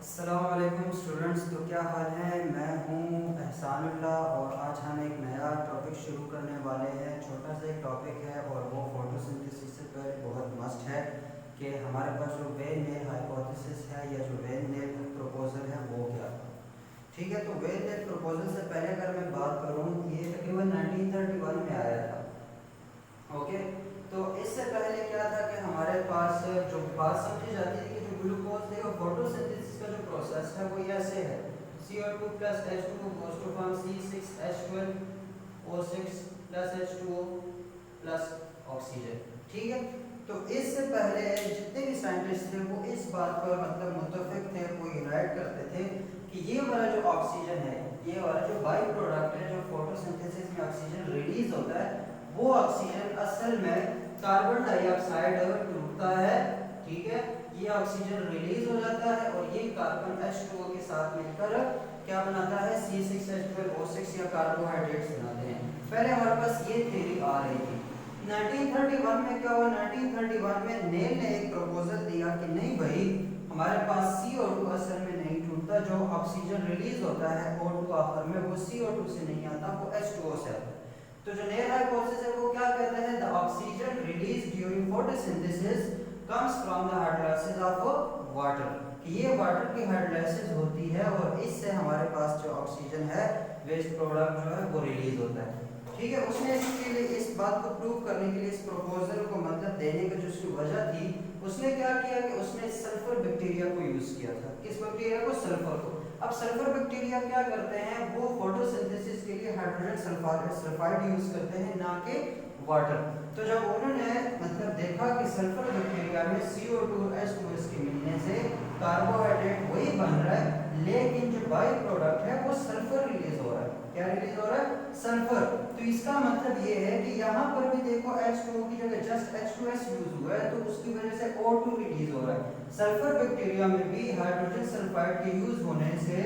अस्सलामुअलैकुम स्टूडेंट्स। तो क्या हाल है। मैं हूँ एहसानुल्लाह और आज हम एक नया टॉपिक शुरू करने वाले हैं। छोटा सा एक टॉपिक है और वो फोटोसिंथेसिस से पहले बहुत मस्ट है कि हमारे पास जो वेन नेल हाइपोथेसिस है या जो वेन नेल प्रपोजल है वो क्या था। ठीक है, तो वेन नेल प्रपोजल से पहले अगर मैं बात करूँ, ये तकरीबन 1931 में आया था। ओके, तो इससे पहले क्या था कि हमारे पास जो बात समझी जाती है कि जो ग्लूकोज देखो फोटोसिंथेसिस का जो प्रोसेस है वो ऐसे है। CO2 plus H2O goes to form C6H12O6 plus H2O plus oxygen. ठीक है, तो इससे पहले जितने भी साइंटिस्ट थे वो इस बात पर मतलब मुत्तफिक थे, वो यूनाइट करते थे कि ये वाला जो ऑक्सीजन है, ये वाला जो बाई प्रोडक्ट है, जो फोटोसिंथेसिस में ऑक्सीजन रिलीज होता है, वो ऑक्सीजन असल में कार्बन डाइऑक्साइड टूटता है। ठीक है, ये ऑक्सीजन रिलीज हो जाता है और ये कार्बन H2O के साथ मिलकर क्या बनाता है, C6H12O6 या कार्बोहाइड्रेट्स बनाते हैं। पहले हमारे पास ये थ्योरी आ रही थी। 1931 में क्या हुआ, 1931 में नेल ने एक प्रपोजल दिया कि नहीं भाई, हमारे पास CO2 असल में नहीं टूटता, जो ऑक्सीजन रिलीज होता है O2 आखिर में वो CO2 से नहीं आता, वो H2O से आता है। तो जो नेल हाइपोथेसिस है वो क्या कहते हैं, the oxygen release during photosynthesis comes from the hydrolysis of water, कि ये वाटर की हाइड्रोलाइसिस होती है और इससे हमारे पास जो ऑक्सीजन है, वेस्ट प्रोडक्ट जो है वो रिलीज होता है। ठीक है, उसने इसके लिए इस बात को प्रूव करने के लिए इस प्रपोजल को मतलब देने की जो उसकी वजह थी, उसने क्या किया कि उसने सल्फर बैक्टीरिया को यूज किया था। किस बैक्टीरिया को, सल्फर को। अब सल्फर बैक्टीरिया क्या करते हैं, वो फोटोसिंथेसिस के लिए हाइड्रोजन सल्फाइड यूज करते हैं, ना कि वाटर। तो जब उन्होंने मतलब देखा कि सल्फर बैक्टीरिया में CO2 H2S के मिलने से कार्बोहाइड्रेट वही बन रहा है, लेकिन जो बाई प्रोडक्ट है वो सल्फर रिलीज हो रहा है। क्या रिलीज हो रहा है, सल्फर। तो इसका मतलब ये है कि यहाँ पर भी देखो H2O की जगह जस्ट H2S यूज हुआ है, तो उसकी वजह से O2 रिलीज हो रहा है। सल्फर बैक्टीरिया में भी हाइड्रोजन सल्फाइड के यूज होने से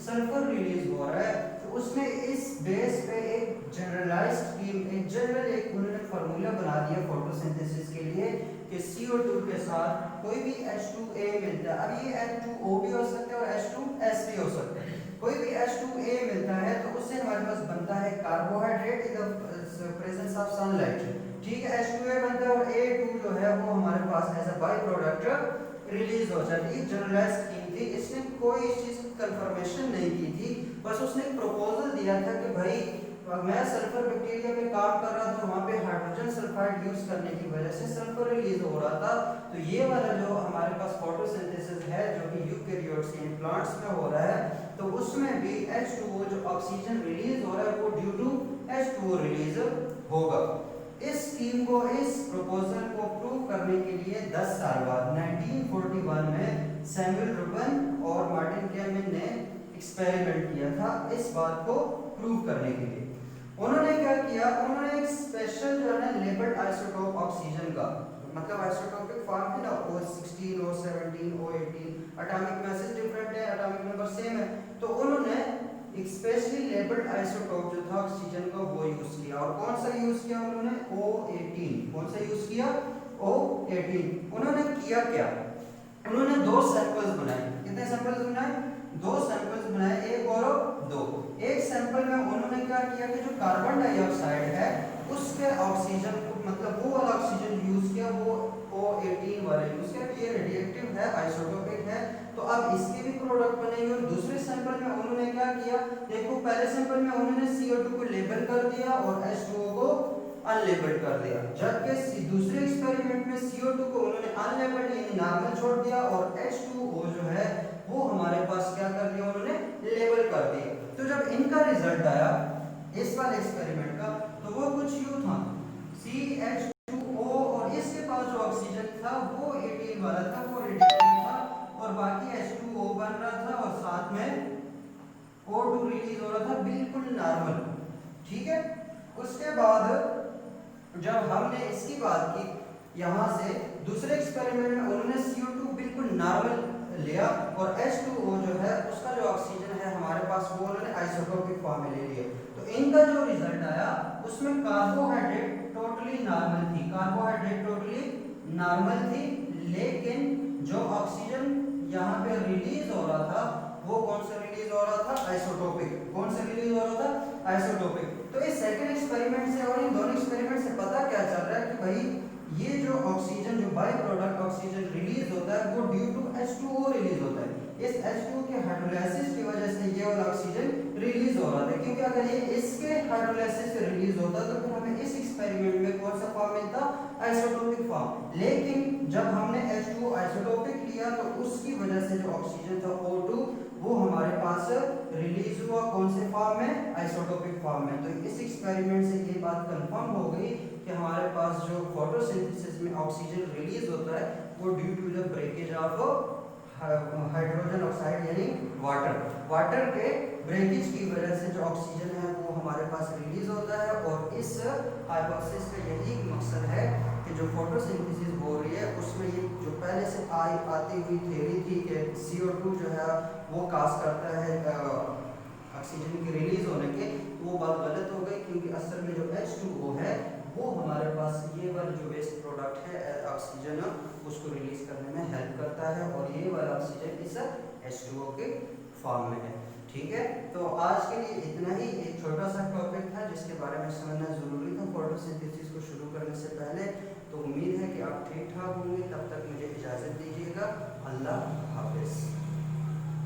सल्फर रिलीज हो रहा है। तो उसने इस बेस पे एक जनरलाइज्ड स्कीम, एक जनरल एक उन्होंने फार्मूला बना दिया फोटोसिंथेसिस के लिए कि CO2 के साथ कोई भी H2A मिलता है। अब ये H2O भी हो सकता है और H2S भी हो सकता है। कोई भी H2A मिलता है तो उससे हमारे पास बनता है carbohydrate in the presence of sunlight. ठीक है, H2A बनता है और A2 जो है वो हमारे पास as a byproduct release हो जाती है। जनरलाइज स्कीम थी, इसने कोई इस चीज की कंफर्मेशन नहीं की थी, बस उसने एक प्रपोजल दिया था कि भाई मैं सल्फर बैक्टीरिया पे काम कर रहा था, वहां पे हाइड्रोजन सल्फाइड यूज करने की वजह से सल्फर रिलीज हो रहा था। तो ये वाला जो हमारे पास फोटोसिंथेसिस है जो कि यूकैरियोट्स इन प्लांट्स में हो रहा है, तो उसमें भी H2O जो ऑक्सीजन रिलीज हो रहा है वो ड्यू टू H2O रिलीज होगा। इस स्कीम को, इस प्रपोजल को प्रूव करने के लिए 10 साल बाद 1941 में सैमुअल रुबन और मार्टिन कैमिन ने एक्सपेरिमेंट किया था इस बात को प्रूव करने के लिए। उन्होंने क्या किया, उन्होंने एक स्पेशल जो है लेबल्ड आइसोटोप ऑक्सीजन का, मतलब आइसोटोपिक फॉर्म है ना, O16 O17 O18, atomic message different है, एटॉमिक नंबर सेम है, तो उन्होंने एक स्पेशली लेबल्ड आइसोटोप जो था ऑक्सीजन का वो यूज किया। और कौन सा यूज किया उन्होंने, O18। कौन सा यूज किया, O18। उन्होंने किया क्या, उन्होंने दो सैंपल्स बनाए। कितने सैंपल्स बनाए, दो सैंपल्स बनाए, एक और दो। एक सैंपल में उन्होंने क्या किया कि जो कार्बन डाइऑक्साइड है उसके ऑक्सीजन मतलब वो वाला ऑक्सीजन यूज किया, वो O18 वाला यूज किया। ये रेडिएक्टिव है, आइसोटोपिक है, तो अब इसके भी प्रोडक्ट बनेंगे। और दूसरे सैंपल में उन्होंने क्या किया, देखो पहले सैंपल में उन्होंने CO2 को लेबल कर दिया और H2O को अनलेबल्ड कर दिया, जबकि दूसरे एक्सपेरिमेंट में CO2 को उन्होंने अनलेबल्ड यानी नॉर्मल छोड़ दिया और H2O जो है वो हमारे पास क्या कर दिया, उन्होंने लेबल कर दिया। तो जब इनका रिजल्ट आया इस वाले एक्सपेरिमेंट का, तो वो कुछ यूं था, CH2O, और इसके पास जो ऑक्सीजन था वो 18 वाला था, वो रिडक्टिव था, और बाकी H2O बन रहा था और साथ में O2 रिलीज हो रहा था, बिल्कुल नॉर्मल। ठीक है, उसके बाद जब हमने इसकी बात की यहाँ से दूसरे एक्सपेरिमेंट में उन्होंने CO2 बिल्कुल नॉर्मल लिया और H2O जो है उसका जो ऑक्सीजन है हमारे पास वो उन्होंने आइसोटोपिक फॉर्म में ले लिया। तो इनका जो रिजल्ट आया उसमें कार्बोहाइड्रेट टोटली नॉर्मल थी, कार्बोहाइड्रेट टोटली नॉर्मल थी, लेकिन जो ऑक्सीजन यहाँ पे रिलीज हो रहा था आइसोटोपिक। कौन सा रिलीज हो रहा था? आइसोटोपिक। तो इस सेकंड एक्सपेरिमेंट से और इन दोनों एक्सपेरिमेंट से पता क्या चल रहा है कि भाई ये जो ऑक्सीजन, जो बाय प्रोडक्ट ऑक्सीजन रिलीज होता है वो ड्यू टू H2O रिलीज होता है। इस H2O के हाइड्रोलाइसिस की वजह से ये वाला ऑक्सीजन रिलीज हो रहा था, क्योंकि अगर ये इसके हाइड्रोलाइसिस से रिलीज होता तो फिर हमें इस एक्सपेरिमेंट में कौन सा फॉर्म मिलता? Isotopic form. लेकिन जब हमने H2O आइसोटोपिक लिया तो उसकी वजह से जो ऑक्सीजन था O2 वो हमारे पास रिलीज हुआ कौन से फॉर्म में? आइसोटोपिक फॉर्म में। तो इस एक्सपेरिमेंट से ये बात कंफर्म हो गई कि हमारे पास जो फोटोसिंथेसिस में ऑक्सीजन रिलीज होता है वो due to the breakage of hydrogen oxide यानी वाटर के ब्रेकेज की वजह से जो ऑक्सीजन है वो हमारे पास रिलीज होता है। और इस हाइपोथेसिस का यही मकसद है कि जो फोटोसिंथेसिस हो रही है उसमें ये जो पहले से आती हुई थ्योरी थी कि CO2 जो है वो काज करता है ऑक्सीजन की रिलीज होने के, वो बात गलत हो गई, क्योंकि असल में जो H2O है वो हमारे पास ये वाला जो वेस्ट प्रोडक्ट है ऑक्सीजन उसको रिलीज करने में हेल्प करता है, और ये वाला ऑक्सीजन इस H2O के फॉर्म में है। ठीक है, तो आज के लिए इतना ही, एक छोटा सा टॉपिक था जिसके बारे में समझना जरूरी था फोटोसिंथेसिस को शुरू करने से पहले। तो उम्मीद है कि आप ठीक ठाक होंगे, तब तक मुझे इजाज़त दीजिएगा। अल्लाह हाफिज़।